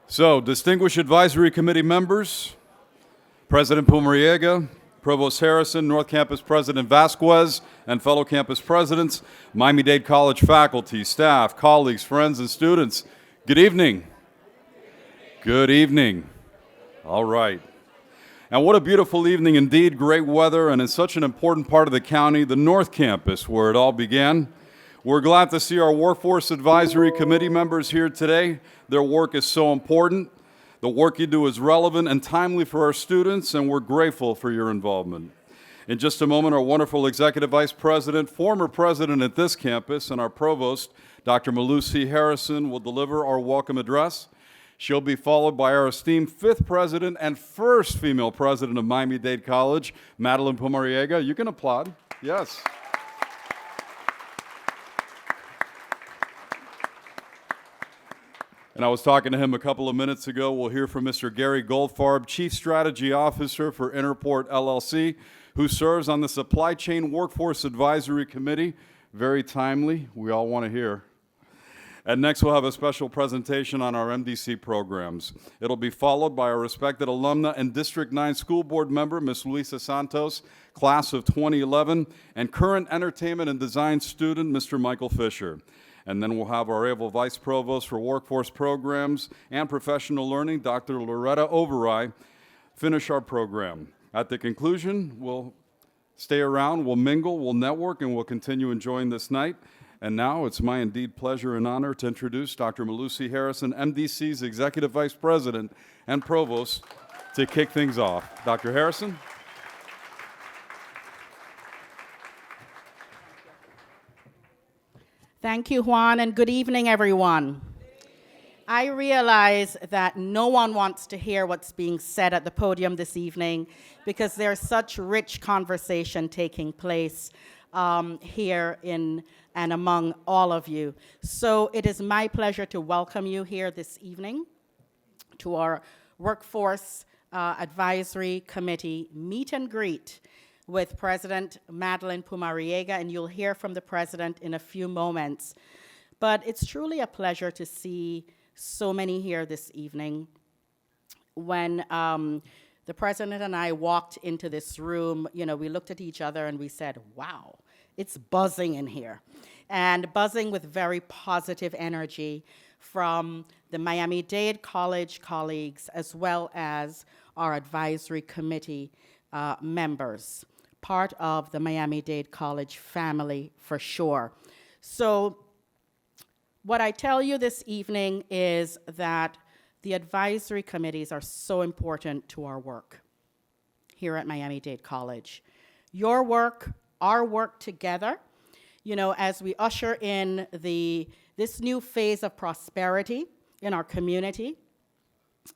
So, distinguished advisory committee members, President Pumariega, Provost Harrison, North Campus President Vasquez, and fellow campus presidents, Miami-Dade College faculty, staff, colleagues, friends, and students, good evening. Good evening. All right. And what a beautiful evening indeed, great weather, and in such an important part of the county, the North Campus, where it all began. We're glad to see our Workforce Advisory Committee members here today. Their work is so important. The work you do is relevant and timely for our students, and we're grateful for your involvement. In just a moment, our wonderful Executive Vice President, former president at this campus, and our Provost, Dr. Mdc Harrison, will deliver our welcome address. She'll be followed by our esteemed fifth president and first female president of Miami-Dade College, Madeline Pumariega. You can applaud. Yes. And I was talking to him a couple of minutes ago. We'll hear from Mr. Gary Goldfarb, Chief Strategy Officer for Interport, LLC, who serves on the Supply Chain Workforce Advisory Committee. Very timely. We all want to hear. And next, we'll have a special presentation on our MDC programs. It'll be followed by our respected alumna and District 9 School Board member, Ms. Luisa Santos, class of 2011, and current entertainment and design student, Mr. Michael Fisher. And then we'll have our able Vice Provost for Workforce Programs and Professional Learning, Dr. Loretta Overeye, finish our program. At the conclusion, we'll stay around, we'll mingle, we'll network, and we'll continue enjoying this night. And now it's my indeed pleasure and honor to introduce Dr. Mdc Harrison, MDC's Executive Vice President and Provost, to kick things off. Dr. Harrison? Thank you, Juan, and good evening, everyone. I realize that no one wants to hear what's being said at the podium this evening because there's such rich conversation taking place here and among all of you. So it is my pleasure to welcome you here this evening to our Workforce Advisory Committee meet and greet with President Madeline Pumariega, and you'll hear from the President in a few moments. But it's truly a pleasure to see so many here this evening. When the President and I walked into this room, we looked at each other and we said, wow, it's buzzing in here. And buzzing with very positive energy from the Miami-Dade College colleagues as well as our advisory committee members, part of the Miami-Dade College family for sure. So what I tell you this evening is that the advisory committees are so important to our work here at Miami-Dade College. Your work, our work together, as we usher in this new phase of prosperity in our community,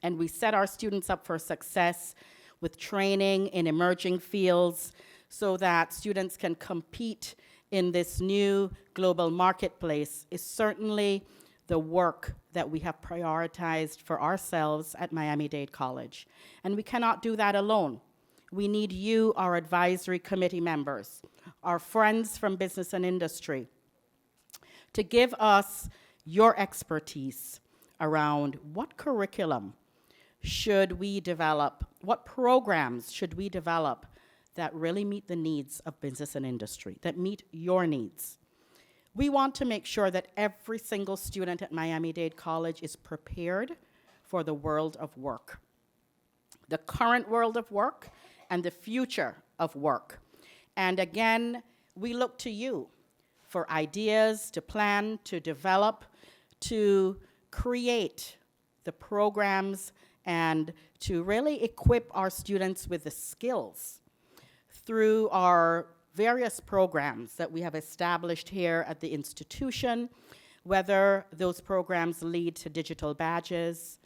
and we set our students up for success with training in emerging fields so that students can compete in this new global marketplace is certainly the work that we have prioritized for ourselves at Miami-Dade College. And we cannot do that alone. We need you, our advisory committee members, our friends from business and industry, to give us your expertise around what curriculum should we develop, what programs should we develop that really meet the needs of business and industry, that meet your needs. We want to make sure that every single student at Miami-Dade College is prepared for the world of work, the current world of work and the future of work. And again, we look to you for ideas, to plan, to develop, to create the programs and to really equip our students with the skills through our various programs that we have established here at the institution, whether those programs lead to digital badges,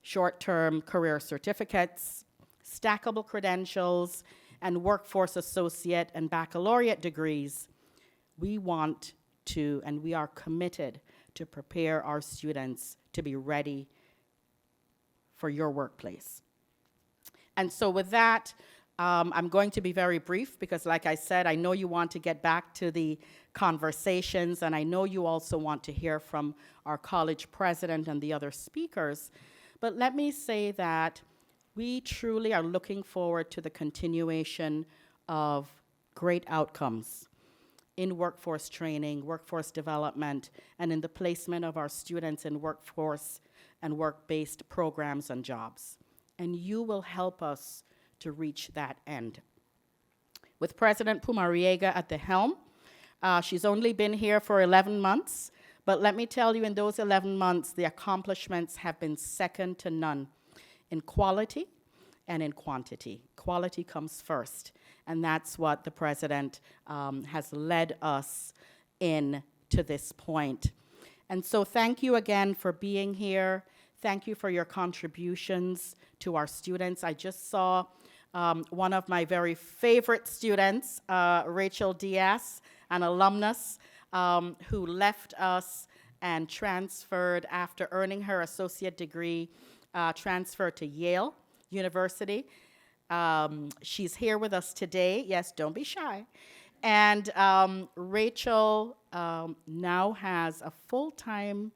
short-term career certificates, stackable credentials, and workforce associate and baccalaureate degrees. We want to, and we are committed to prepare our students to be ready for your workplace. And so with that, I'm going to be very brief because, like I said, I know you want to get back to the conversations, and I know you also want to hear from our college president and the other speakers. But let me say that we truly are looking forward to the continuation of great outcomes in workforce training, workforce development, and in the placement of our students in workforce and work-based programs and jobs. And you will help us to reach that end. With President Pumariega at the helm, she's only been here for 11 months, but let me tell you, in those 11 months, the accomplishments have been second to none in quality and in quantity. Quality comes first, and that's what the president has led us in to this point. And so thank you again for being here. Thank you for your contributions to our students. I just saw one of my very favorite students, Rachel Diaz, an alumnus who left us and transferred after earning her associate degree, transferred to Yale University. She's here with us today. Yes, don't be shy. And Rachel now has a full-time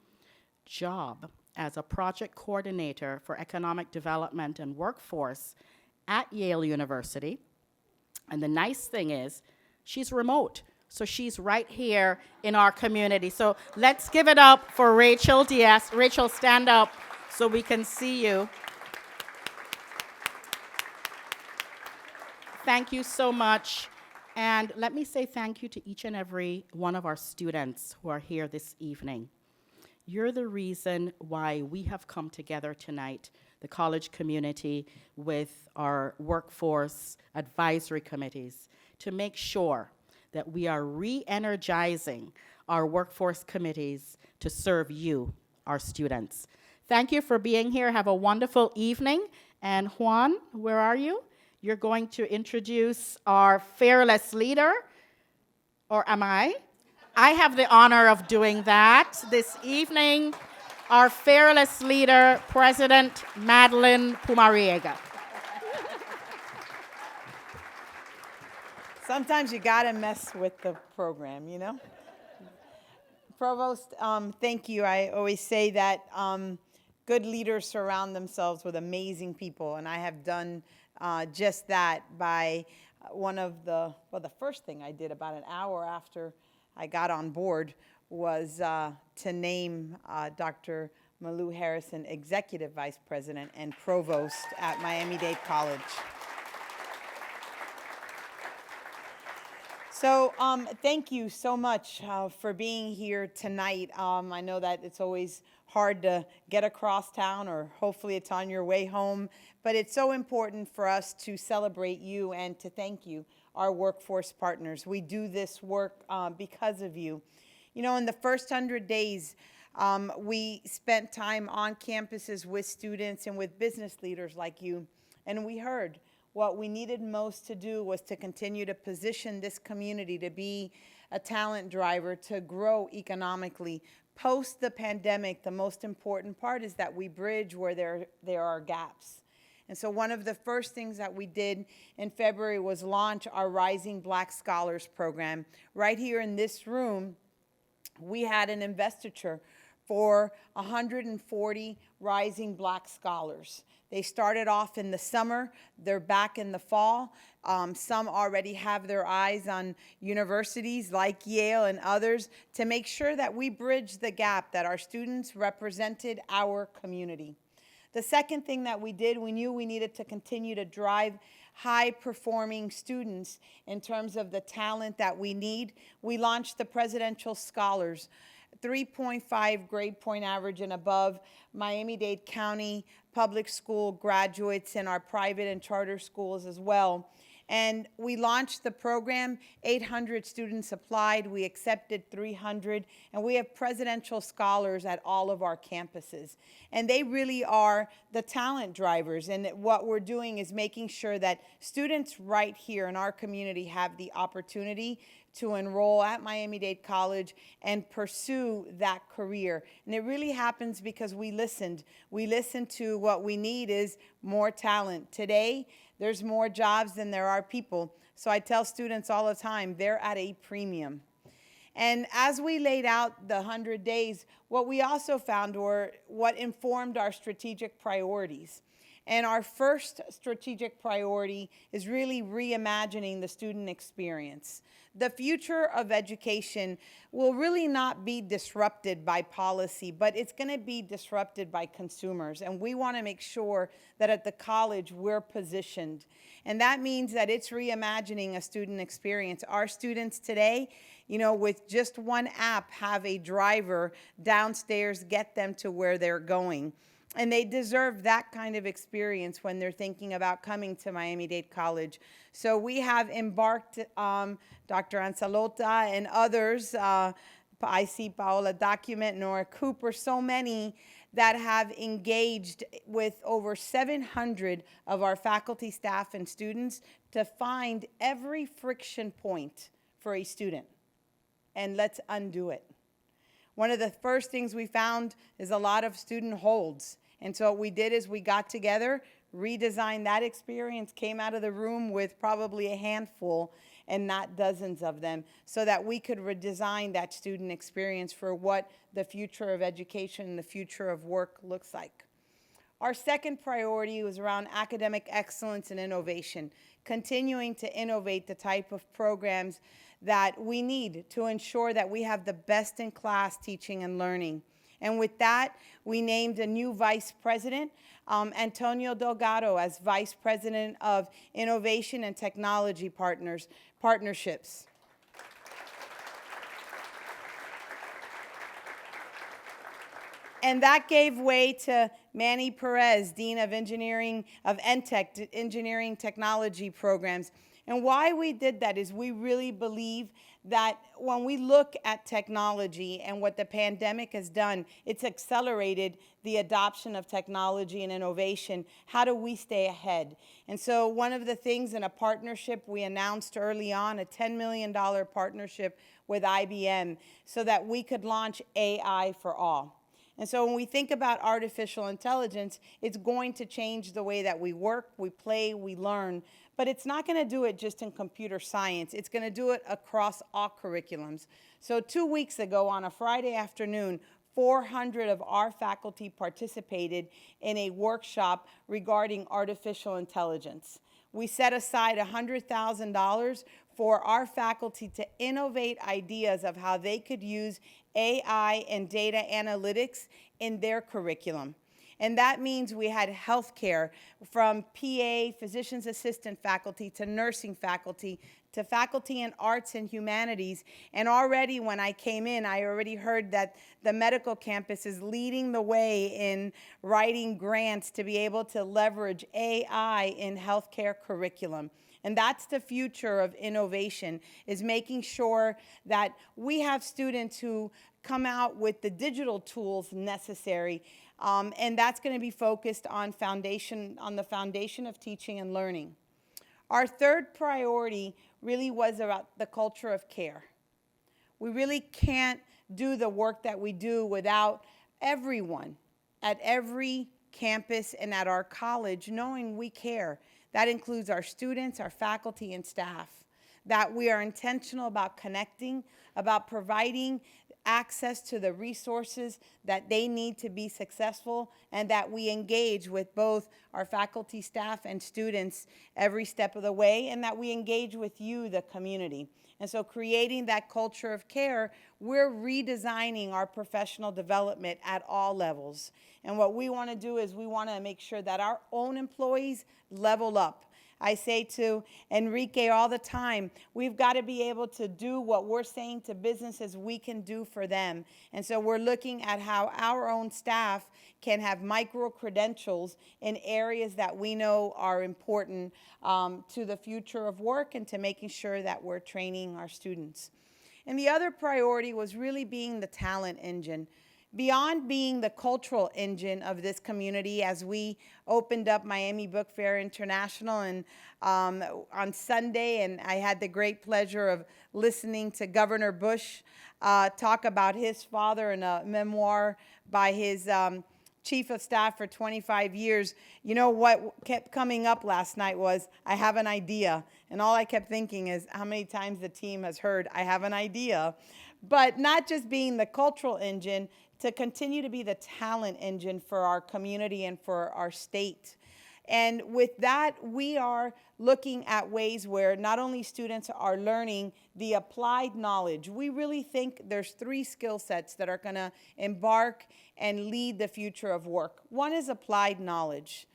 job as a project coordinator for economic development and workforce at Yale University. And the nice thing is, she's remote. So she's right here in our community. So let's give it up for Rachel Diaz. Rachel, stand up so we can see you. Thank you so much. And let me say thank you to each and every one of our students who are here this evening. You're the reason why we have come together tonight, the college community, with our workforce advisory committees, to make sure that we are re-energizing our workforce committees to serve you, our students. Thank you for being here. Have a wonderful evening. And Juan, where are you? You're going to introduce our fearless leader, or am I? I have the honor of doing that this evening. Our fearless leader, President Madeline Pumariega. Sometimes you gotta mess with the program, you know? Provost, thank you. I always say that good leaders surround themselves with amazing people, and I have done just that by the first thing I did about an hour after I got on board was to name Dr. Malou Harrison Executive Vice President and Provost at Miami-Dade College. So thank you so much for being here tonight. I know that it's always hard to get across town, or hopefully it's on your way home, but it's so important for us to celebrate you and to thank you, our workforce partners. We do this work because of you. You know, in the first 100 days, we spent time on campuses with students and with business leaders like you, and we heard what we needed most to do was to continue to position this community to be a talent driver, to grow economically. Post the pandemic, the most important part is that we bridge where there are gaps. And so one of the first things that we did in February was launch our Rising Black Scholars Program. Right here in this room, we had an investiture for 140 rising black scholars. They started off in the summer, they're back in the fall. Some already have their eyes on universities like Yale and others to make sure that we bridge the gap, that our students represented our community. The second thing that we did, we knew we needed to continue to drive high-performing students in terms of the talent that we need. We launched the Presidential Scholars, 3.5 grade point average and above, Miami-Dade County public school graduates in our private and charter schools as well. And we launched the program, 800 students applied, we accepted 300, and we have presidential scholars at all of our campuses. And they really are the talent drivers, and what we're doing is making sure that students right here in our community have the opportunity to enroll at Miami-Dade College and pursue that career. And it really happens because we listened. We listened to what we need is more talent. Today, there's more jobs than there are people. So I tell students all the time, they're at a premium. And as we laid out the 100 days, what we also found were what informed our strategic priorities. And our first strategic priority is really reimagining the student experience. The future of education will really not be disrupted by policy, but it's going to be disrupted by consumers. And we want to make sure that at the college we're positioned. And that means that it's reimagining a student experience. Our students today, with just one app, have a driver downstairs get them to where they're going. And they deserve that kind of experience when they're thinking about coming to Miami-Dade College. So we have embarked, Dr. Ansalota and others, I see Paola Document, Nora Cooper, so many that have engaged with over 700 of our faculty, staff, and students to find every friction point for a student. And let's undo it. One of the first things we found is a lot of student holds. And so what we did is we got together, redesigned that experience, came out of the room with probably a handful and not dozens of them, so that we could redesign that student experience for what the future of education and the future of work looks like. Our second priority was around academic excellence and innovation, continuing to innovate the type of programs that we need to ensure that we have the best-in-class teaching and learning. And with that, we named a new vice president, Antonio Delgado, as vice president of Innovation and Technology Partnerships. And that gave way to Manny Perez, Dean of Engineering, of NTech, Engineering Technology Programs. And why we did that is we really believe that when we look at technology and what the pandemic has done, it's accelerated the adoption of technology and innovation. How do we stay ahead? And so one of the things in a partnership we announced early on, a $10 million partnership with IBM, so that we could launch AI for all. And so when we think about artificial intelligence, it's going to change the way that we work, we play, we learn. But it's not going to do it just in computer science. It's going to do it across all curriculums. So 2 weeks ago, on a Friday afternoon, 400 of our faculty participated in a workshop regarding artificial intelligence. We set aside $100,000 for our faculty to innovate ideas of how they could use AI and data analytics in their curriculum. And that means we had healthcare, from PA, physician's assistant faculty, to nursing faculty, to faculty in arts and humanities. And already when I came in, I already heard that the medical campus is leading the way in writing grants to be able to leverage AI in healthcare curriculum. And that's the future of innovation, is making sure that we have students who come out with the digital tools necessary. And that's going to be focused on the foundation of teaching and learning. Our third priority really was about the culture of care. We really can't do the work that we do without everyone at every campus and at our college knowing we care. That includes our students, our faculty, and staff. That we are intentional about connecting, about providing access to the resources that they need to be successful, and that we engage with both our faculty, staff, and students every step of the way, and that we engage with you, the community. And so creating that culture of care, we're redesigning our professional development at all levels. And what we want to do is we want to make sure that our own employees level up. I say to Enrique all the time, we've got to be able to do what we're saying to businesses we can do for them. And so we're looking at how our own staff can have micro-credentials in areas that we know are important to the future of work and to making sure that we're training our students. And the other priority was really being the talent engine. Beyond being the cultural engine of this community, as we opened up Miami Book Fair International and on Sunday, and I had the great pleasure of listening to Governor Bush talk about his father in a memoir by his chief of staff for 25 years, you know what kept coming up last night was, I have an idea. And all I kept thinking is how many times the team has heard, I have an idea. But not just being the cultural engine, to continue to be the talent engine for our community and for our state. And with that, we are looking at ways where not only students are learning the applied knowledge. We really think there's 3 skill sets that are going to embark and lead the future of work. One is applied knowledge.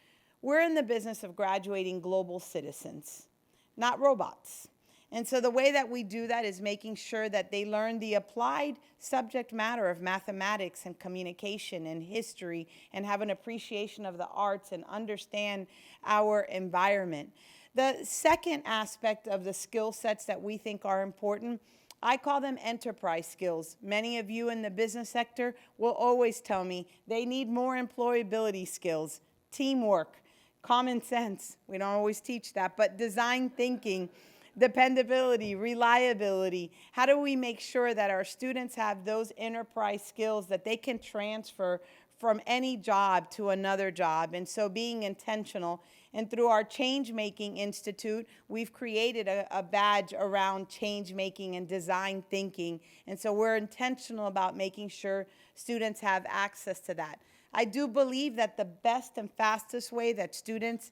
We're in the business of graduating global citizens, not robots. And so the way that we do that is making sure that they learn the applied subject matter of mathematics and communication and history and have an appreciation of the arts and understand our environment. The second aspect of the skill sets that we think are important, I call them enterprise skills. Many of you in the business sector will always tell me they need more employability skills, teamwork, common sense. We don't always teach that, but design thinking, dependability, reliability. How do we make sure that our students have those enterprise skills that they can transfer from any job to another job? And so being intentional. And through our Change Making Institute, we've created a badge around change making and design thinking. And so we're intentional about making sure students have access to that. I do believe that the best and fastest way that students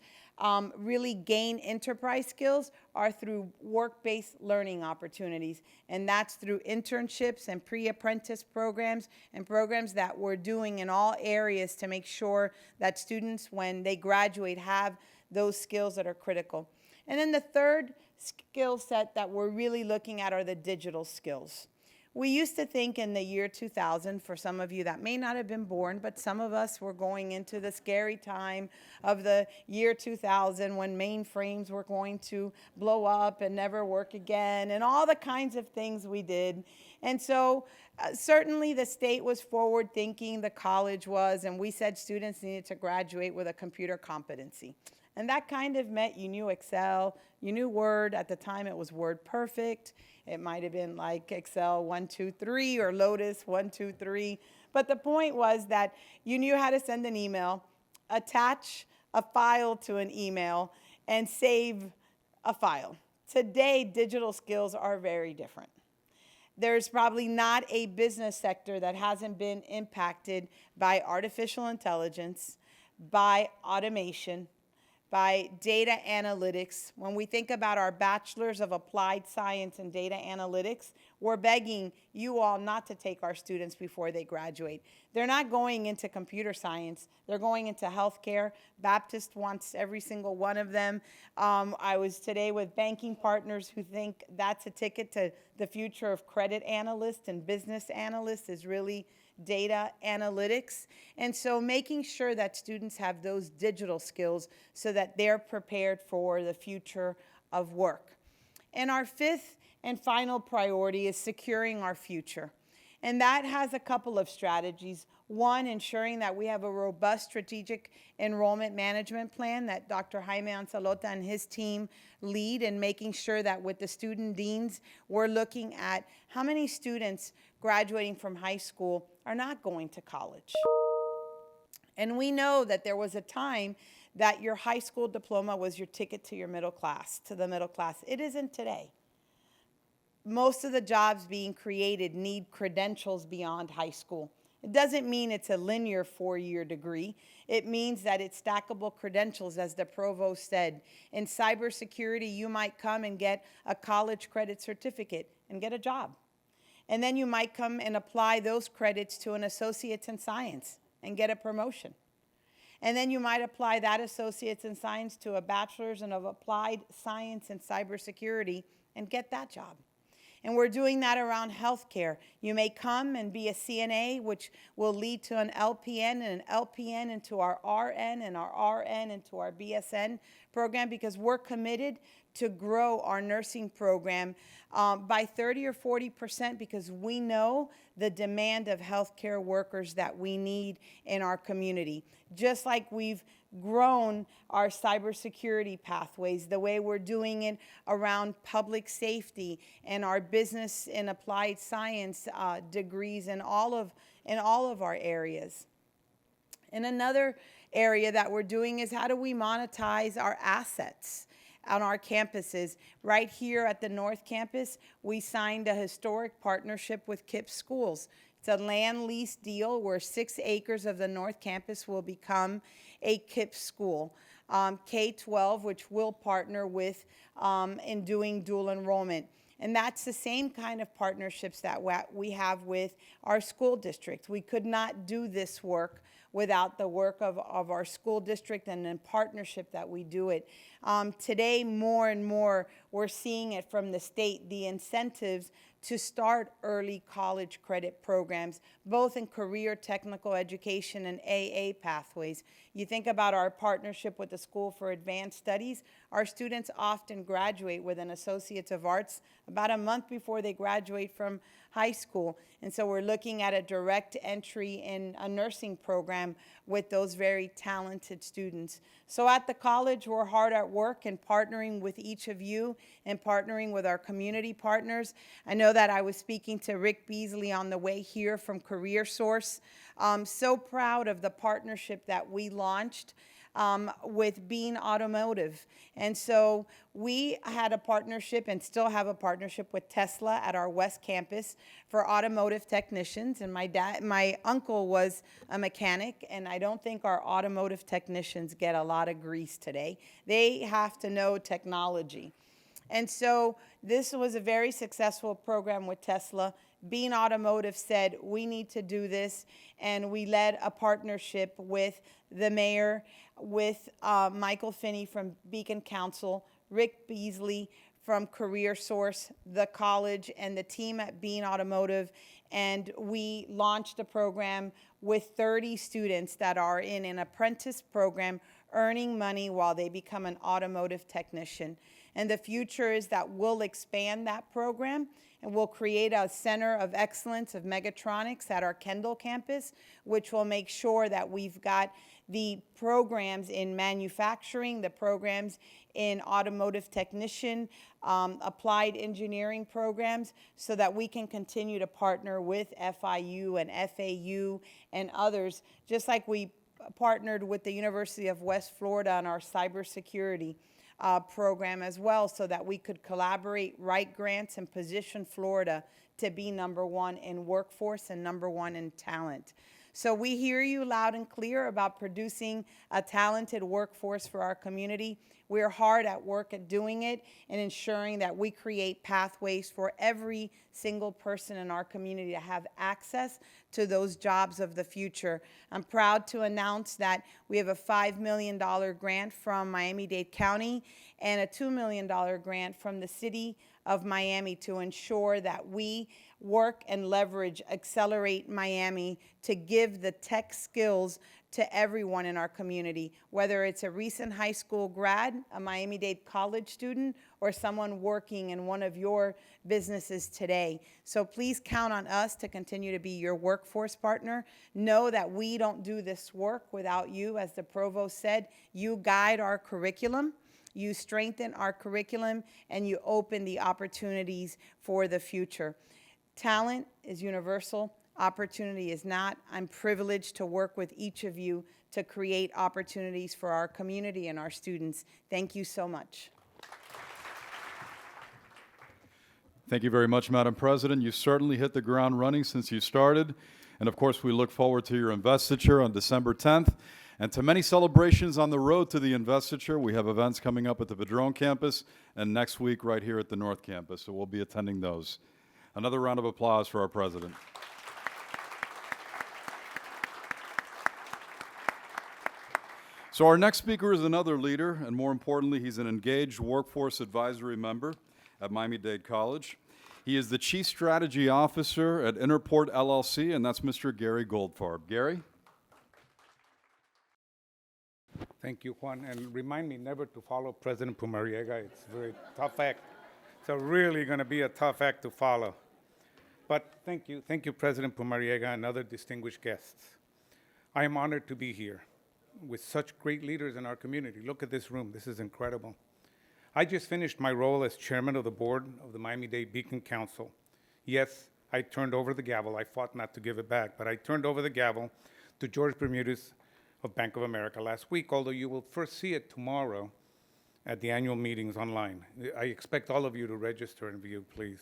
really gain enterprise skills are through work-based learning opportunities. And that's through internships and pre-apprentice programs and programs that we're doing in all areas to make sure that students, when they graduate, have those skills that are critical. And then the third skill set that we're really looking at are the digital skills. We used to think in the year 2000, for some of you that may not have been born, but some of us were going into the scary time of the year 2000 when mainframes were going to blow up and never work again, and all the kinds of things we did. And so certainly the state was forward thinking, the college was, and we said students needed to graduate with a computer competency. And that kind of meant you knew Excel, you knew Word. At the time it was Word Perfect. It might have been like Excel 123 or Lotus 123. But the point was that you knew how to send an email, attach a file to an email, and save a file. Today, digital skills are very different. There's probably not a business sector that hasn't been impacted by artificial intelligence, by automation, by data analytics. When we think about our bachelors of applied science and data analytics, we're begging you all not to take our students before they graduate. They're not going into computer science. They're going into healthcare. Baptist wants every single one of them. I was today with banking partners who think that's a ticket to the future of credit analysts and business analysts is really data analytics. And so making sure that students have those digital skills so that they're prepared for the future of work. And our fifth and final priority is securing our future. And that has a couple of strategies. One, ensuring that we have a robust strategic enrollment management plan that Dr. Jaime Anzalota and his team lead, and making sure that with the student deans, we're looking at how many students graduating from high school are not going to college. And we know that there was a time that your high school diploma was your ticket to your middle class, to the middle class. It isn't today. Most of the jobs being created need credentials beyond high school. It doesn't mean it's a linear 4-year degree. It means that it's stackable credentials, as the provost said. In cybersecurity, you might come and get a college credit certificate and get a job. And then you might come and apply those credits to an associate's in science and get a promotion. And then you might apply that associate's in science to a bachelor's of applied science and cybersecurity and get that job. And we're doing that around healthcare. You may come and be a CNA, which will lead to an LPN, and an LPN into our RN, and our RN into our BSN program, because we're committed to grow our nursing program by 30 or 40%, because we know the demand of healthcare workers that we need in our community. Just like we've grown our cybersecurity pathways, the way we're doing it around public safety and our business and applied science degrees in all of our areas. And another area that we're doing is how do we monetize our assets on our campuses. Right here at the North Campus, we signed a historic partnership with KIPP Schools. It's a land lease deal where 6 acres of the North Campus will become a KIPP school. K-12, which will partner with in doing dual enrollment. And that's the same kind of partnerships that we have with our school district. We could not do this work without the work of our school district and in partnership that we do it. Today, more and more, we're seeing it from the state, the incentives to start early college credit programs, both in career technical education and AA pathways. You think about our partnership with the School for Advanced Studies, our students often graduate with an Associates of Arts about a month before they graduate from high school. And so we're looking at a direct entry in a nursing program with those very talented students. So at the college, we're hard at work and partnering with each of you and partnering with our community partners. I know that I was speaking to Rick Beasley on the way here from CareerSource. So proud of the partnership that we launched with Bean Automotive. And so we had a partnership and still have a partnership with Tesla at our West Campus for automotive technicians. And my uncle was a mechanic, and I don't think our automotive technicians get a lot of grease today. They have to know technology. And so this was a very successful program with Tesla. Bean Automotive said, we need to do this, and we led a partnership with the mayor, with Michael Finney from Beacon Council, Rick Beasley from CareerSource, the college, and the team at Bean Automotive, and we launched a program with 30 students that are in an apprentice program earning money while they become an automotive technician. And the future is that we'll expand that program and we'll create a center of excellence of mechatronics at our Kendall campus, which will make sure that we've got the programs in manufacturing, the programs in automotive technician, applied engineering programs, so that we can continue to partner with FIU and FAU and others, just like we partnered with the University of West Florida on our cybersecurity program as well, so that we could collaborate, write grants, and position Florida to be #1 in workforce and #1 in talent. So we hear you loud and clear about producing a talented workforce for our community. We're hard at work at doing it and ensuring that we create pathways for every single person in our community to have access to those jobs of the future. I'm proud to announce that we have a $5 million grant from Miami-Dade County and a $2 million grant from the city of Miami to ensure that we work and leverage Accelerate Miami to give the tech skills to everyone in our community, whether it's a recent high school grad, a Miami-Dade college student, or someone working in one of your businesses today. So please count on us to continue to be your workforce partner. Know that we don't do this work without you. As the provost said, you guide our curriculum, you strengthen our curriculum, and you open the opportunities for the future. Talent is universal. Opportunity is not. I'm privileged to work with each of you to create opportunities for our community and our students. Thank you so much. Thank you very much, Madam President. You certainly hit the ground running since you started. And of course, we look forward to your investiture on December 10th. And to many celebrations on the road to the investiture. We have events coming up at the Padron campus and next week right here at the North Campus. So we'll be attending those. Another round of applause for our president. So our next speaker is another leader, and more importantly, he's an engaged workforce advisory member at Miami-Dade College. He is the Chief Strategy Officer at Interport LLC, and that's Mr. Gary Goldfarb. Gary? Thank you, Juan, and remind me never to follow President Pumariega. It's a very tough act. It's really going to be a tough act to follow. But thank you, President Pumariega and other distinguished guests. I am honored to be here with such great leaders in our community. Look at this room. This is incredible. I just finished my role as chairman of the board of the Miami-Dade Beacon Council. Yes, I turned over the gavel. I fought not to give it back, but I turned over the gavel to George Bermudez, of Bank of America last week, although you will first see it tomorrow at the annual meetings online. I expect all of you to register and view, please.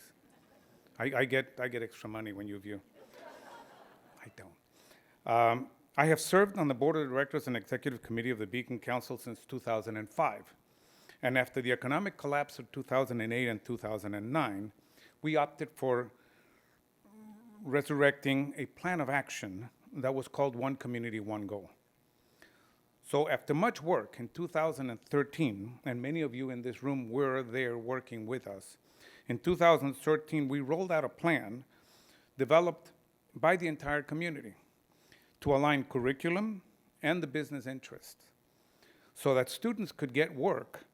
I get extra money when you view. I don't. I have served on the board of directors and executive committee of the Beacon Council since 2005. And after the economic collapse of 2008 and 2009, we opted for resurrecting a plan of action that was called One Community, One Goal. So after much work in 2013, and many of you in this room were there working with us, in 2013 we rolled out a plan developed by the entire community to align curriculum and the business interests so that students could get work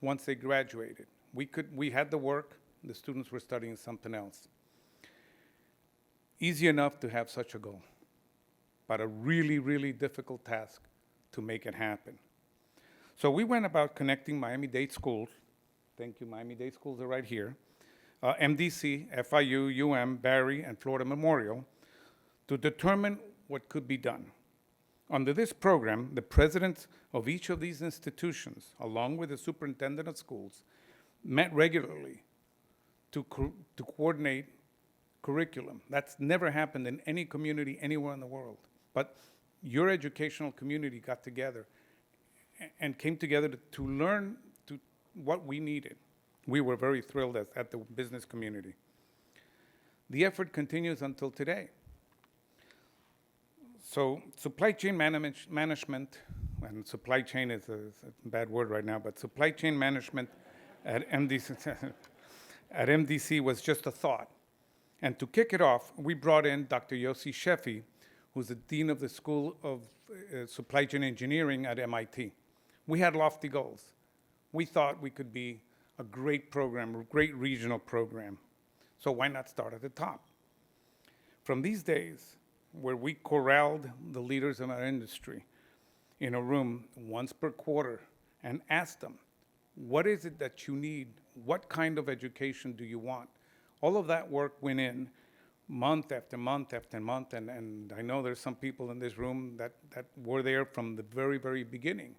once they graduated. We had the work, the students were studying something else. Easy enough to have such a goal, but a really, really difficult task to make it happen. So we went about connecting Miami-Dade schools. Thank you, Miami-Dade schools are right here. MDC, FIU, UM, Barry, and Florida Memorial to determine what could be done. Under this program, the presidents of each of these institutions, along with the superintendent of schools, met regularly to coordinate curriculum. That's never happened in any community anywhere in the world. But your educational community got together and came together to learn what we needed. We were very thrilled at the business community. The effort continues until today. So supply chain management, and supply chain is a bad word right now, but supply chain management at MDC was just a thought. And to kick it off, we brought in Dr. Yossi Sheffi, who's the dean of the School of Supply Chain Engineering at MIT. We had lofty goals. We thought we could be a great program, a great regional program. So why not start at the top? From these days, where we corralled the leaders of our industry in a room once per quarter and asked them, what is it that you need? What kind of education do you want? All of that work went in month after month after month, and I know there's some people in this room that were there from the very, very beginning.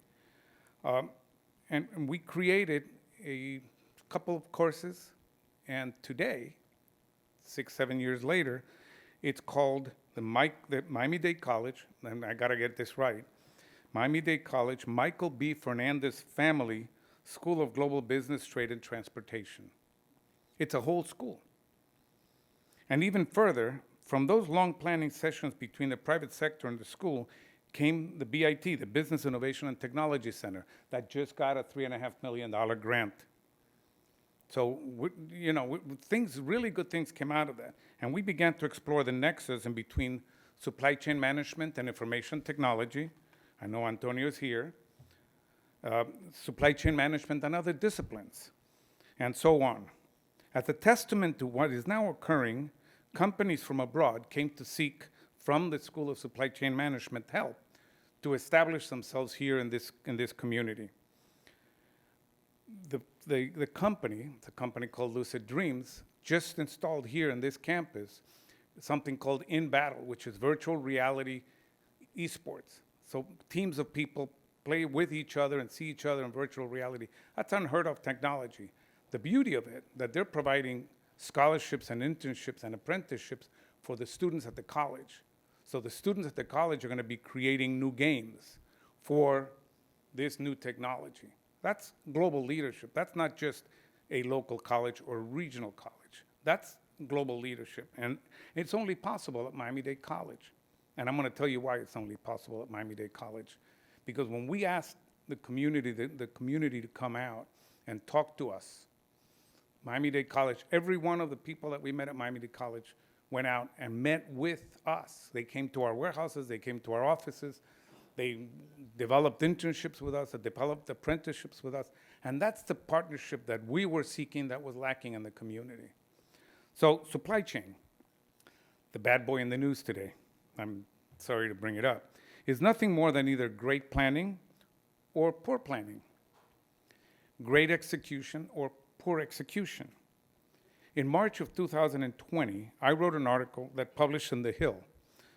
And we created a couple of courses, and today, 6-7 years later, it's called the Miami-Dade College, and I gotta get this right, Miami-Dade College Michael B. Fernandez Family School of Global Business, Trade, and Transportation. It's a whole school. And even further, from those long planning sessions between the private sector and the school came the BIT, the Business Innovation and Technology Center, that just got a $3.5 million grant. So, really good things came out of that. And we began to explore the nexus in between supply chain management and information technology. I know Antonio's here. Supply chain management and other disciplines, and so on. As a testament to what is now occurring, companies from abroad came to seek from the School of Supply Chain Management help to establish themselves here in this community. The company called Lucid Dreams, just installed here in this campus something called In Battle, which is virtual reality esports. So teams of people play with each other and see each other in virtual reality. That's unheard of technology. The beauty of it, that they're providing scholarships and internships and apprenticeships for the students at the college. So the students at the college are going to be creating new games for this new technology. That's global leadership. That's not just a local college or regional college. That's global leadership. And it's only possible at Miami-Dade College. And I'm going to tell you why it's only possible at Miami-Dade College. Because when we asked the community to come out and talk to us, Miami-Dade College, every one of the people that we met at Miami-Dade College went out and met with us. They came to our warehouses, they came to our offices, they developed internships with us, they developed apprenticeships with us, and that's the partnership that we were seeking that was lacking in the community. So supply chain, the bad boy in the news today, I'm sorry to bring it up, is nothing more than either great planning or poor planning, great execution or poor execution. In March of 2020, I wrote an article that published in The Hill,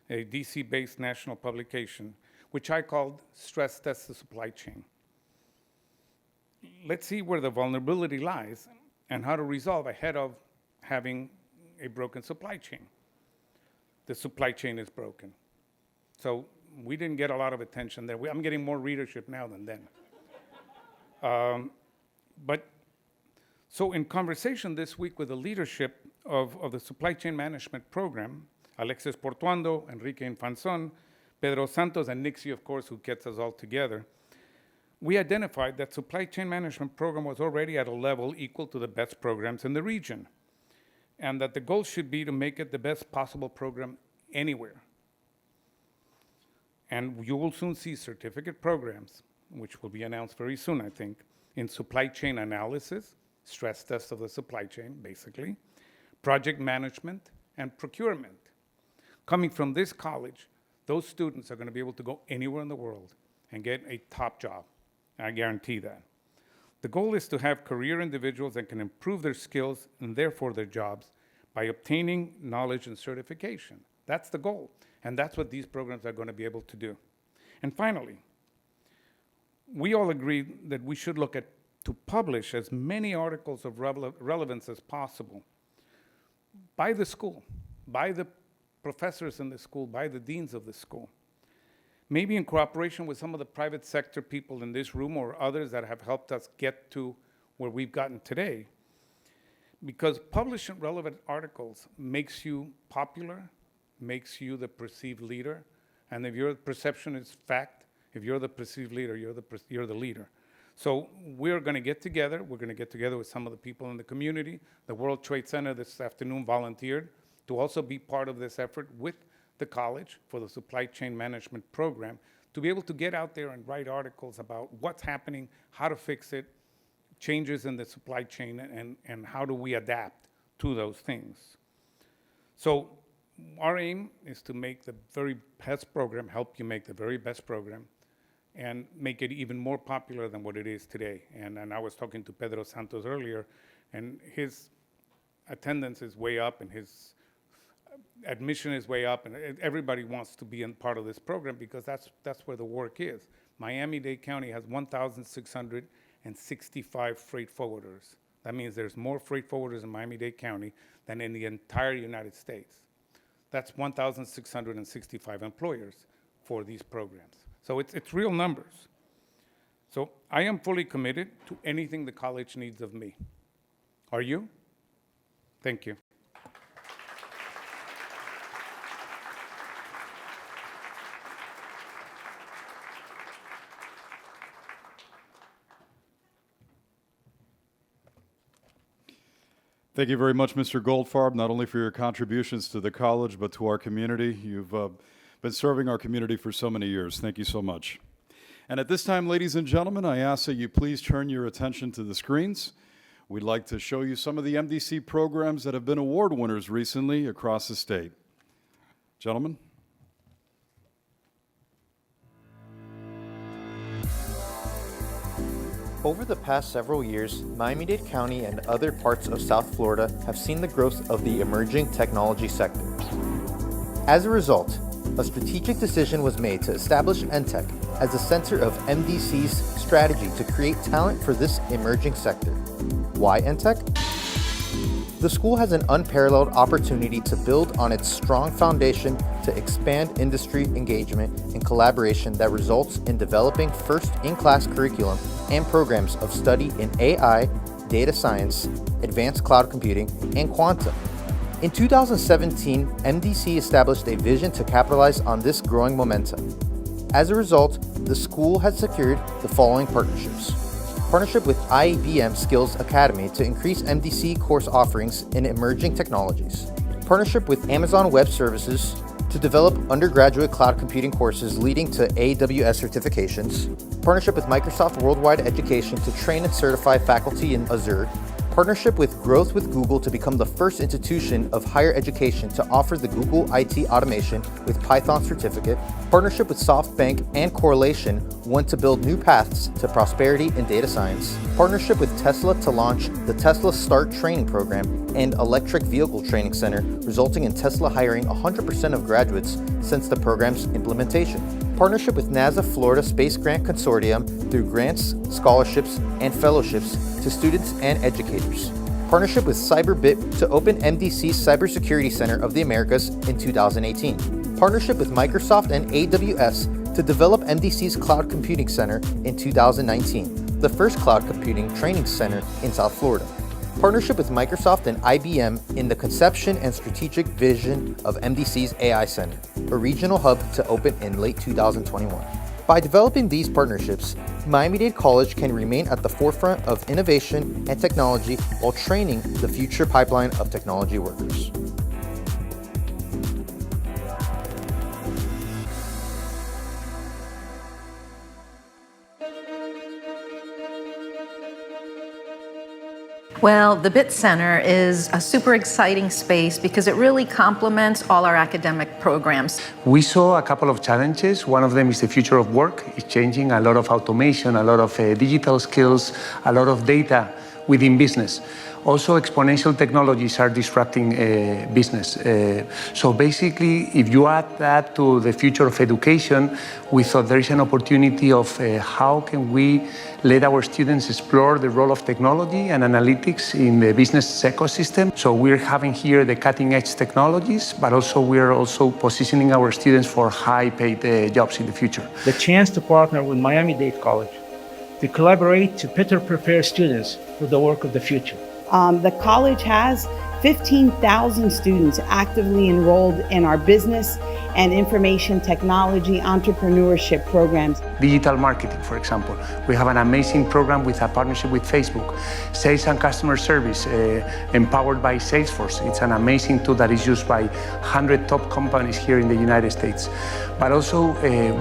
a DC-based national publication, which I called Stress Test the Supply Chain. Let's see where the vulnerability lies and how to resolve ahead of having a broken supply chain. The supply chain is broken. So we didn't get a lot of attention there. I'm getting more readership now than then. So in conversation this week with the leadership of the Supply Chain Management Program, Alexis Portuando, Enrique Infanzon, Pedro Santos, and Nixie, of course, who gets us all together, we identified that Supply Chain Management Program was already at a level equal to the best programs in the region, and that the goal should be to make it the best possible program anywhere. And you will soon see certificate programs, which will be announced very soon, I think, in supply chain analysis, stress test of the supply chain, basically, project management, and procurement. Coming from this college, those students are going to be able to go anywhere in the world and get a top job. I guarantee that. The goal is to have career individuals that can improve their skills and therefore their jobs by obtaining knowledge and certification. That's the goal, and that's what these programs are going to be able to do. And finally, we all agree that we should look to publish as many articles of relevance as possible by the school, by the professors in the school, by the deans of the school. Maybe in cooperation with some of the private sector people in this room or others that have helped us get to where we've gotten today. Because publishing relevant articles makes you popular, makes you the perceived leader, and if your perception is fact, if you're the perceived leader, you're the leader. So we're going to get together. We're going to get together with some of the people in the community. The World Trade Center this afternoon volunteered to also be part of this effort with the college for the Supply Chain Management Program to be able to get out there and write articles about what's happening, how to fix it, changes in the supply chain, and how do we adapt to those things. So our aim is to make the very best program, help you make the very best program, and make it even more popular than what it is today. And I was talking to Pedro Santos earlier, and his attendance is way up, and his admission is way up, and everybody wants to be in part of this program because that's where the work is. Miami-Dade County has 1,665 freight forwarders. That means there's more freight forwarders in Miami-Dade County than in the entire United States. That's 1,665 employers for these programs. So it's real numbers. So I am fully committed to anything the college needs of me. Are you? Thank you. Thank you very much, Mr. Goldfarb, not only for your contributions to the college, but to our community. You've been serving our community for so many years. Thank you so much. And at this time, ladies and gentlemen, I ask that you please turn your attention to the screens. We'd like to show you some of the MDC programs that have been award winners recently across the state. Gentlemen. Over the past several years, Miami-Dade County and other parts of South Florida have seen the growth of the emerging technology sector. As a result, a strategic decision was made to establish NTech as the center of MDC's strategy to create talent for this emerging sector. Why NTech? The school has an unparalleled opportunity to build on its strong foundation to expand industry engagement and collaboration that results in developing first-in-class curriculum and programs of study in AI, data science, advanced cloud computing, and quantum. In 2017, MDC established a vision to capitalize on this growing momentum. As a result, the school has secured the following partnerships. Partnership with IBM Skills Academy to increase MDC course offerings in emerging technologies. Partnership with Amazon Web Services to develop undergraduate cloud computing courses leading to AWS certifications. Partnership with Microsoft Worldwide Education to train and certify faculty in Azure. Partnership with Growth with Google to become the first institution of higher education to offer the Google IT automation with Python certificate. Partnership with SoftBank and Correlation, one to build new paths to prosperity in data science. Partnership with Tesla to launch the Tesla Start Training Program and Electric Vehicle Training Center, resulting in Tesla hiring 100% of graduates since the program's implementation. Partnership with NASA Florida Space Grant Consortium through grants, scholarships, and fellowships to students and educators. Partnership with CyberBit to open MDC's Cybersecurity Center of the Americas in 2018. Partnership with Microsoft and AWS to develop MDC's Cloud Computing Center in 2019, the first cloud computing training center in South Florida. Partnership with Microsoft and IBM in the conception and strategic vision of MDC's AI Center, a regional hub to open in late 2021. By developing these partnerships, Miami-Dade College can remain at the forefront of innovation and technology while training the future pipeline of technology workers. Well, the BIT Center is a super exciting space because it really complements all our academic programs. We saw a couple of challenges. One of them is the future of work. It's changing, a lot of automation, a lot of digital skills, a lot of data within business. Also, exponential technologies are disrupting business. So basically, if you add that to the future of education, we thought there is an opportunity of how can we let our students explore the role of technology and analytics in the business ecosystem. So we're having here the cutting edge technologies, but also we're also positioning our students for high paid jobs in the future. The chance to partner with Miami-Dade College to collaborate to better prepare students for the work of the future. The college has 15,000 students actively enrolled in our business and information technology entrepreneurship programs. Digital marketing, for example. We have an amazing program with a partnership with Facebook. Sales and customer service, empowered by Salesforce. It's an amazing tool that is used by 100 top companies here in the United States. But also,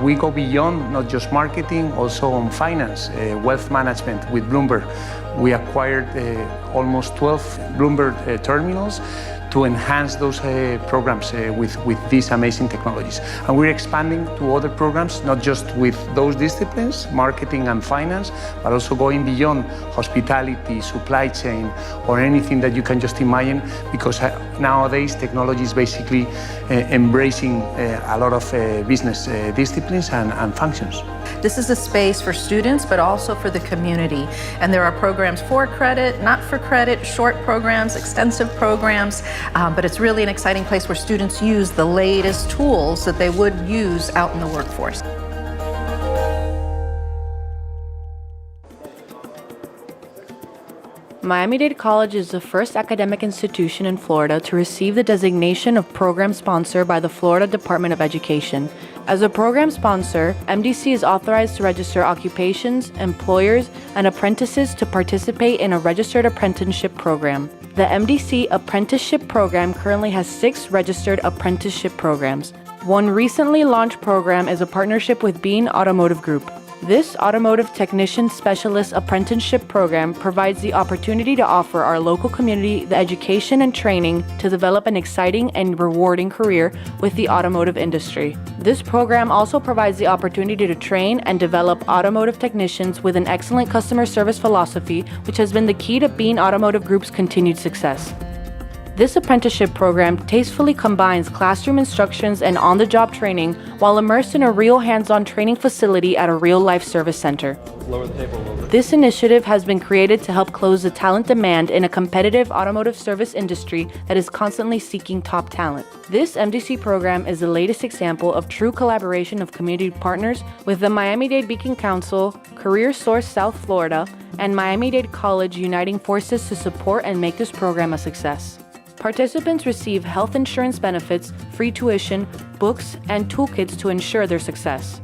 we go beyond not just marketing, also on finance, wealth management with Bloomberg. We acquired almost 12 Bloomberg terminals to enhance those programs with these amazing technologies. And we're expanding to other programs, not just with those disciplines, marketing and finance, but also going beyond hospitality, supply chain, or anything that you can just imagine, because nowadays technology is basically embracing a lot of business disciplines and functions. This is a space for students, but also for the community. And there are programs for credit, not for credit, short programs, extensive programs, but it's really an exciting place where students use the latest tools that they would use out in the workforce. Miami-Dade College is the first academic institution in Florida to receive the designation of program sponsor by the Florida Department of Education. As a program sponsor, MDC is authorized to register occupations, employers, and apprentices to participate in a registered apprenticeship program. The MDC Apprenticeship Program currently has 6 registered apprenticeship programs. One recently launched program is a partnership with Bean Automotive Group. This Automotive Technician Specialist Apprenticeship Program provides the opportunity to offer our local community the education and training to develop an exciting and rewarding career with the automotive industry. This program also provides the opportunity to train and develop automotive technicians with an excellent customer service philosophy, which has been the key to Bean Automotive Group's continued success. This apprenticeship program tastefully combines classroom instructions and on-the-job training while immersed in a real hands-on training facility at a real-life service center. Lower the table a little bit. This initiative has been created to help close the talent demand in a competitive automotive service industry that is constantly seeking top talent. This MDC program is the latest example of true collaboration of community partners with the Miami-Dade Beacon Council, Career Source South Florida, and Miami-Dade College uniting forces to support and make this program a success. Participants receive health insurance benefits, free tuition, books, and toolkits to ensure their success.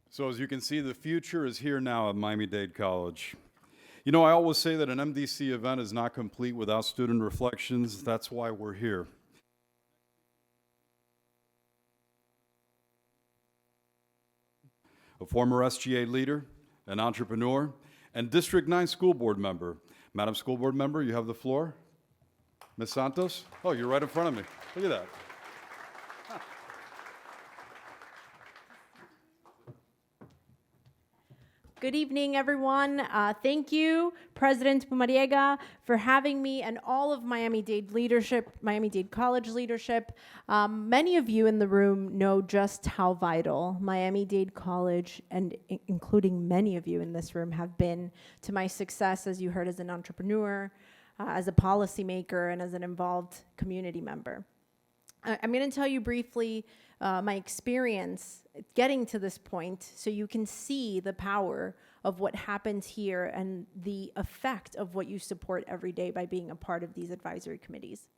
So as you can see, the future is here now at Miami-Dade College. You know, I always say that an MDC event is not complete without student reflections. That's why we're here. A former SGA leader, an entrepreneur, and District 9 School Board member. Madam School Board member, you have the floor. Ms. Santos? Oh, you're right in front of me. Look at that. Good evening, everyone. Thank you, President Pumariega, for having me and all of Miami-Dade leadership, Miami-Dade College leadership. Many of you in the room know just how vital Miami-Dade College, and including many of you in this room, have been to my success, as you heard, as an entrepreneur, as a policymaker, and as an involved community member. I'm going to tell you briefly my experience getting to this point so you can see the power of what happens here and the effect of what you support every day by being a part of these advisory committees.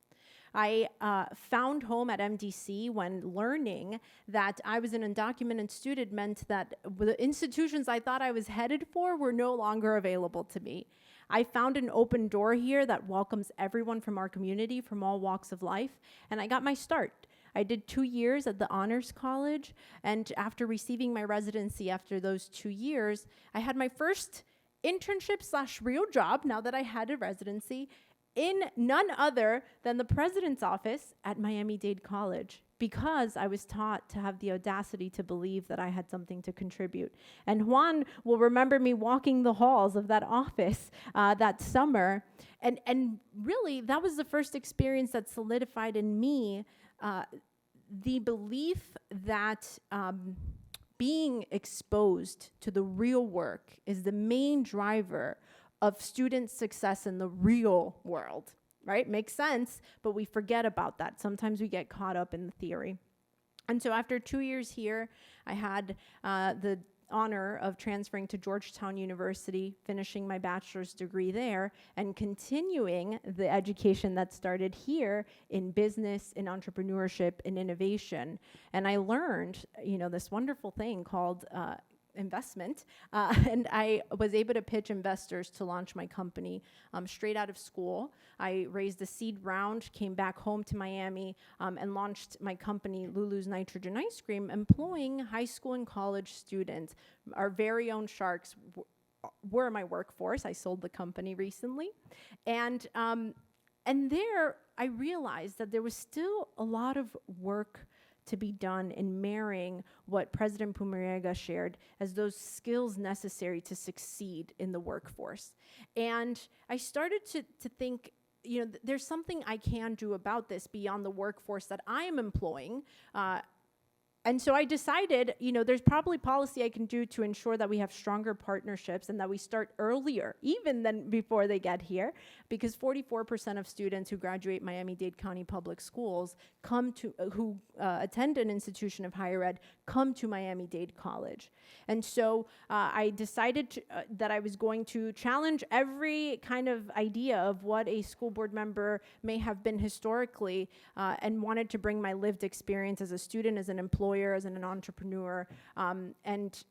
I found home at MDC when learning that I was an undocumented student meant that the institutions I thought I was headed for were no longer available to me. I found an open door here that welcomes everyone from our community, from all walks of life, and I got my start. I did 2 years at the Honors College, and after receiving my residency after those 2 years, I had my first internship/real job, now that I had a residency, in none other than the president's office at Miami-Dade College, because I was taught to have the audacity to believe that I had something to contribute. And Juan will remember me walking the halls of that office that summer, and really that was the first experience that solidified in me the belief that being exposed to the real work is the main driver of student success in the real world, right? Makes sense, but we forget about that. Sometimes we get caught up in the theory. And so after 2 years here, I had the honor of transferring to Georgetown University, finishing my bachelor's degree there, and continuing the education that started here in business, in entrepreneurship, in innovation. And I learned, this wonderful thing called investment, and I was able to pitch investors to launch my company straight out of school. I raised a seed round, came back home to Miami, and launched my company, Lulu's Nitrogen Ice Cream, employing high school and college students. Our very own sharks were my workforce. I sold the company recently, and there I realized that there was still a lot of work to be done in marrying what President Pumariega shared as those skills necessary to succeed in the workforce. And I started to think, there's something I can do about this beyond the workforce that I am employing. And so I decided, there's probably policy I can do to ensure that we have stronger partnerships and that we start earlier, even than before they get here, because 44% of students who graduate Miami-Dade County Public Schools who attend an institution of higher ed come to Miami-Dade College. And so I decided that I was going to challenge every kind of idea of what a school board member may have been historically, and wanted to bring my lived experience as a student, as an employer, as an entrepreneur, and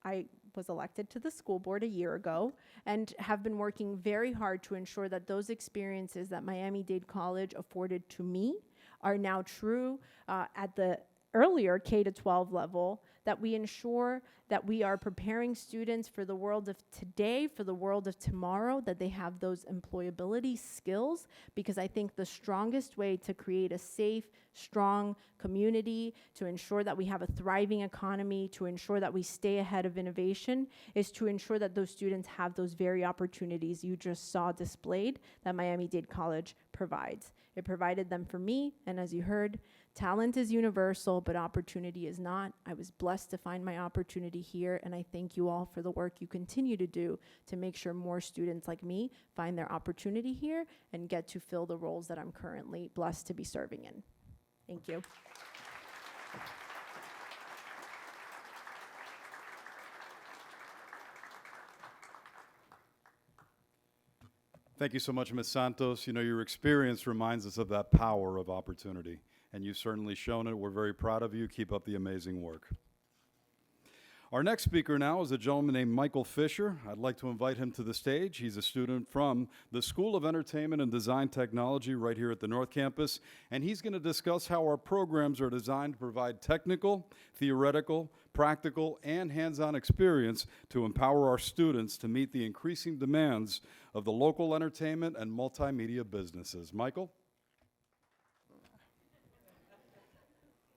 I was elected to the school board a year ago and have been working very hard to ensure that those experiences that Miami-Dade College afforded to me are now true at the earlier K-12 level, that we ensure that we are preparing students for the world of today, for the world of tomorrow, that they have those employability skills, because I think the strongest way to create a safe, strong community, to ensure that we have a thriving economy, to ensure that we stay ahead of innovation, is to ensure that those students have those very opportunities you just saw displayed that Miami-Dade College provides. It provided them for me, and as you heard, talent is universal, but opportunity is not. I was blessed to find my opportunity here, and I thank you all for the work you continue to do to make sure more students like me find their opportunity here and get to fill the roles that I'm currently blessed to be serving in. Thank you. Thank you so much, Ms. Santos. Your experience reminds us of that power of opportunity, and you've certainly shown it. We're very proud of you. Keep up the amazing work. Our next speaker now is a gentleman named Michael Fisher. I'd like to invite him to the stage. He's a student from the School of Entertainment and Design Technology right here at the North Campus, and he's going to discuss how our programs are designed to provide technical, theoretical, practical, and hands-on experience to empower our students to meet the increasing demands of the local entertainment and multimedia businesses. Michael?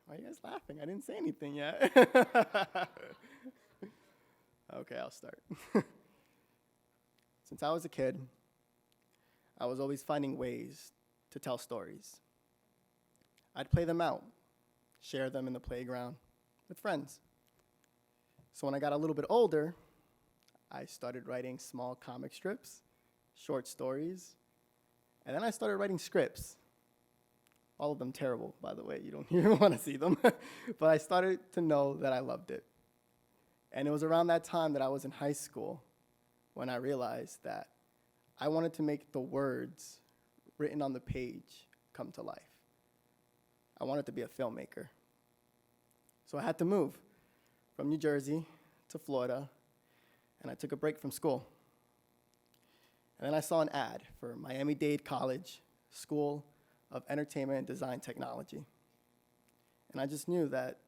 Why are you guys laughing? I didn't say anything yet. Okay, I'll start. Since I was a kid, I was always finding ways to tell stories. I'd play them out, share them in the playground with friends. So when I got a little bit older, I started writing small comic strips, short stories, and then I started writing scripts. All of them terrible, by the way. You don't even want to see them. But I started to know that I loved it. And it was around that time that I was in high school when I realized that I wanted to make the words written on the page come to life. I wanted to be a filmmaker. So I had to move from New Jersey to Florida, and I took a break from school. And then I saw an ad for Miami-Dade College, School of Entertainment and Design Technology. And I just knew that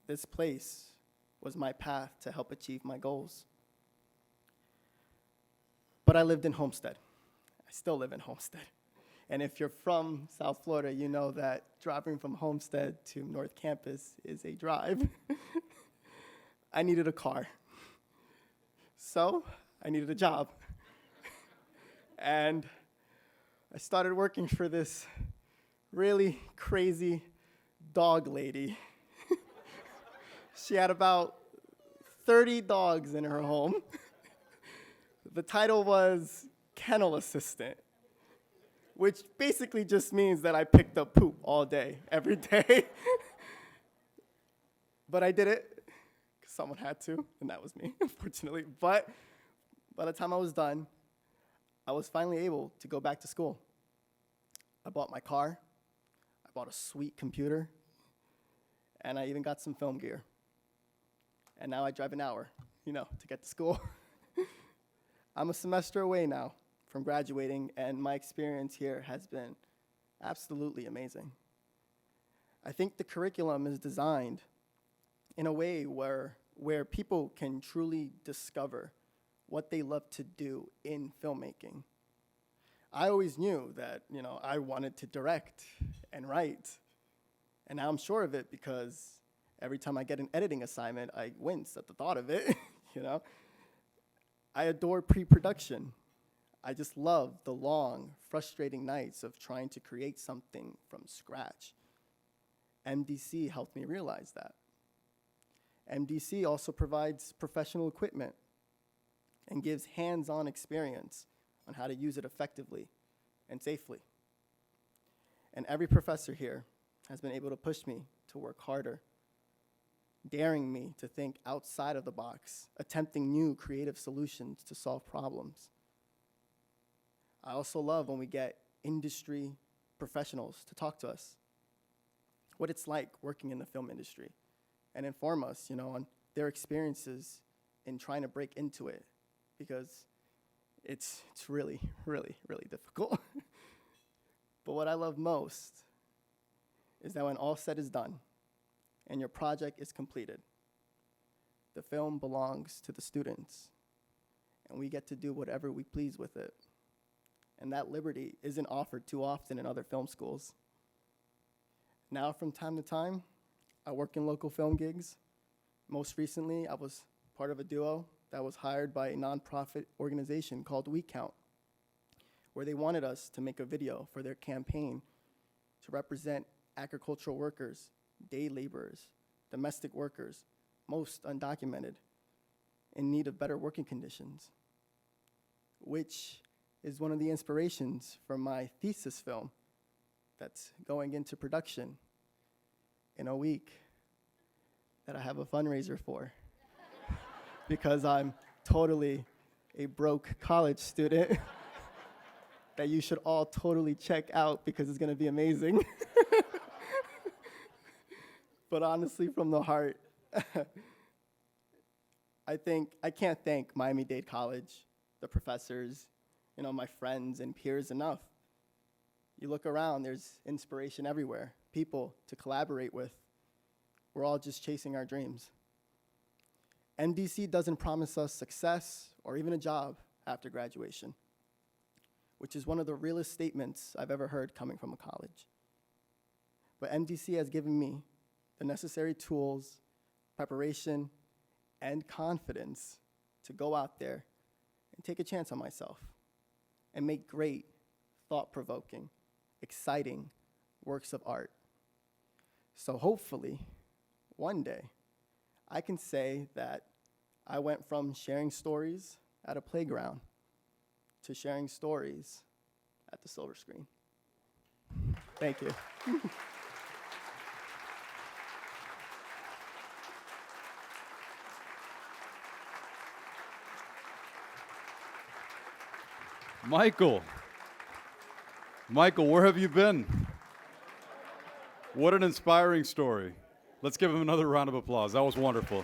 this place was my path to help achieve my goals. But I lived in Homestead. I still live in Homestead. And if you're from South Florida, you know that driving from Homestead to North Campus is a drive. I needed a car. So I needed a job. And I started working for this really crazy dog lady. She had about 30 dogs in her home. The title was kennel assistant, which basically just means that I picked up poop all day, every day. But I did it because someone had to, and that was me, unfortunately. But by the time I was done, I was finally able to go back to school. I bought my car, I bought a sweet computer, and I even got some film gear. And now I drive an hour, to get to school. I'm a semester away now from graduating, and my experience here has been absolutely amazing. I think the curriculum is designed in a way where people can truly discover what they love to do in filmmaking. I always knew that, I wanted to direct and write, and now I'm sure of it because every time I get an editing assignment, I wince at the thought of it, I adore pre-production. I just love the long, frustrating nights of trying to create something from scratch. MDC helped me realize that. MDC also provides professional equipment and gives hands-on experience on how to use it effectively and safely. And every professor here has been able to push me to work harder, daring me to think outside of the box, attempting new creative solutions to solve problems. I also love when we get industry professionals to talk to us, what it's like working in the film industry, and inform us, on their experiences in trying to break into it, because it's really, really, really difficult. But what I love most is that when all said is done and your project is completed, the film belongs to the students, and we get to do whatever we please with it. And that liberty isn't offered too often in other film schools. Now, from time to time, I work in local film gigs. Most recently, I was part of a duo that was hired by a nonprofit organization called We Count, where they wanted us to make a video for their campaign to represent agricultural workers, day laborers, domestic workers, most undocumented, in need of better working conditions, which is one of the inspirations for my thesis film that's going into production in a week that I have a fundraiser for because I'm totally a broke college student that you should all totally check out because it's gonna be amazing. But honestly, from the heart, I can't thank Miami-Dade College, the professors, my friends and peers enough. You look around, there's inspiration everywhere, people to collaborate with. We're all just chasing our dreams. MDC doesn't promise us success or even a job after graduation, which is one of the realest statements I've ever heard coming from a college. But MDC has given me the necessary tools, preparation, and confidence to go out there and take a chance on myself and make great, thought-provoking, exciting works of art. So hopefully, one day, I can say that I went from sharing stories at a playground to sharing stories at the silver screen. Thank you. Michael, where have you been? What an inspiring story. Let's give him another round of applause. That was wonderful.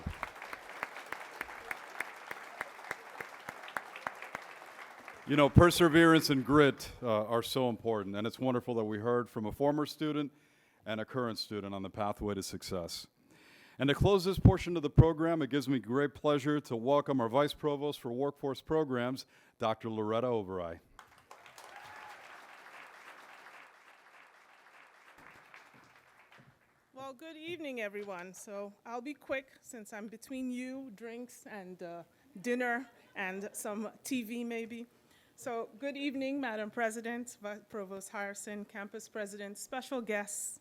You know, perseverance and grit are so important, and it's wonderful that we heard from a former student and a current student on the pathway to success. And to close this portion of the program, it gives me great pleasure to welcome our Vice Provost for Workforce Programs, Dr. Loretta Overeye. Well, good evening, everyone. So I'll be quick since I'm between you, drinks and dinner and some TV maybe. So good evening, Madam President, Provost Harrison, campus presidents, special guests,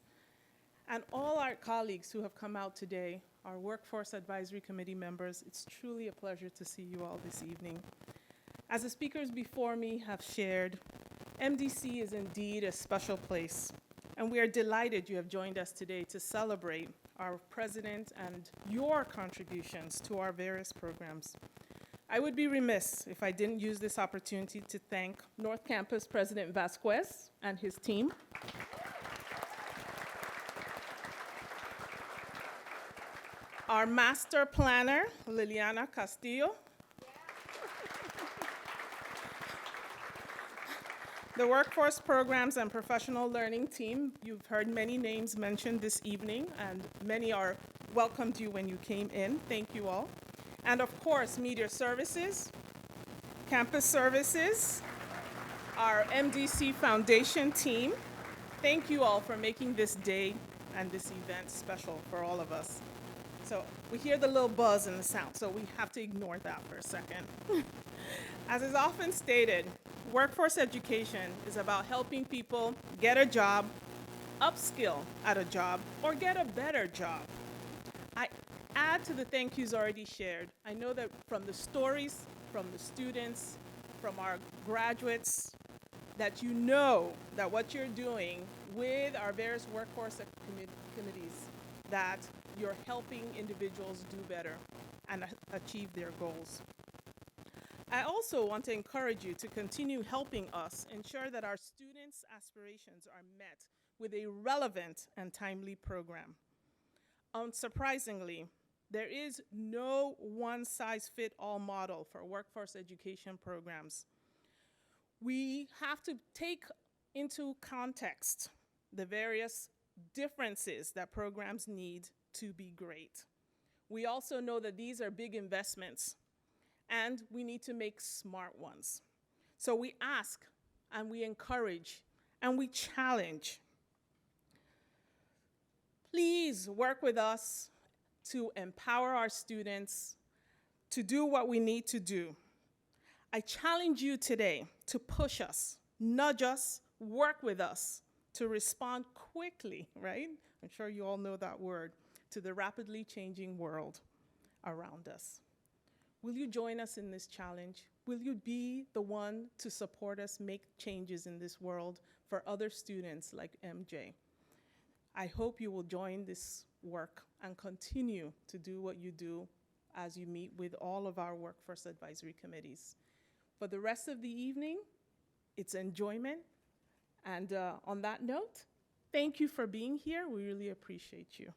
and all our colleagues who have come out today, our Workforce Advisory Committee members. It's truly a pleasure to see you all this evening. As the speakers before me have shared, MDC is indeed a special place, and we are delighted you have joined us today to celebrate our president and your contributions to our various programs. I would be remiss if I didn't use this opportunity to thank North Campus President Vasquez and his team, our master planner, Liliana Castillo, the Workforce Programs and Professional Learning team. You've heard many names mentioned this evening, and many are welcomed you when you came in. Thank you all. And of course, Media Services, Campus Services, our MDC Foundation team. Thank you all for making this day and this event special for all of us. So we hear the little buzz in the sound, so we have to ignore that for a second. As is often stated, workforce education is about helping people get a job, upskill at a job, or get a better job. I add to the thank yous already shared. I know that from the stories, from the students, from our graduates, that you know that what you're doing with our various workforce committees, that you're helping individuals do better and achieve their goals. I also want to encourage you to continue helping us ensure that our students' aspirations are met with a relevant and timely program. Unsurprisingly, there is no one-size-fits-all model for workforce education programs. We have to take into context the various differences that programs need to be great. We also know that these are big investments, and we need to make smart ones. So we ask, and we encourage, and we challenge. Please work with us to empower our students to do what we need to do. I challenge you today to push us, nudge us, work with us to respond quickly, right? I'm sure you all know that word, to the rapidly changing world around us. Will you join us in this challenge? Will you be the one to support us make changes in this world for other students like MJ? I hope you will join this work and continue to do what you do as you meet with all of our workforce advisory committees. For the rest of the evening, it's enjoyment. And on that note, thank you for being here. We really appreciate you.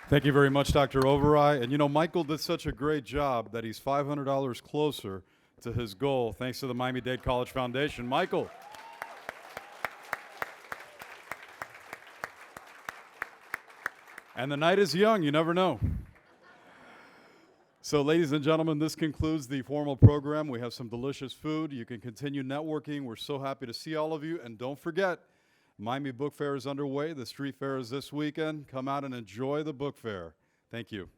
Thank you very much, Dr. Overeye. And you know, Michael did such a great job that he's $500 closer to his goal, thanks to the Miami-Dade College Foundation. Michael. And the night is young, you never know. So, ladies and gentlemen, this concludes the formal program. We have some delicious food. You can continue networking. We're so happy to see all of you. And don't forget, Miami Book Fair is underway. The street fair is this weekend. Come out and enjoy the book fair. Thank you.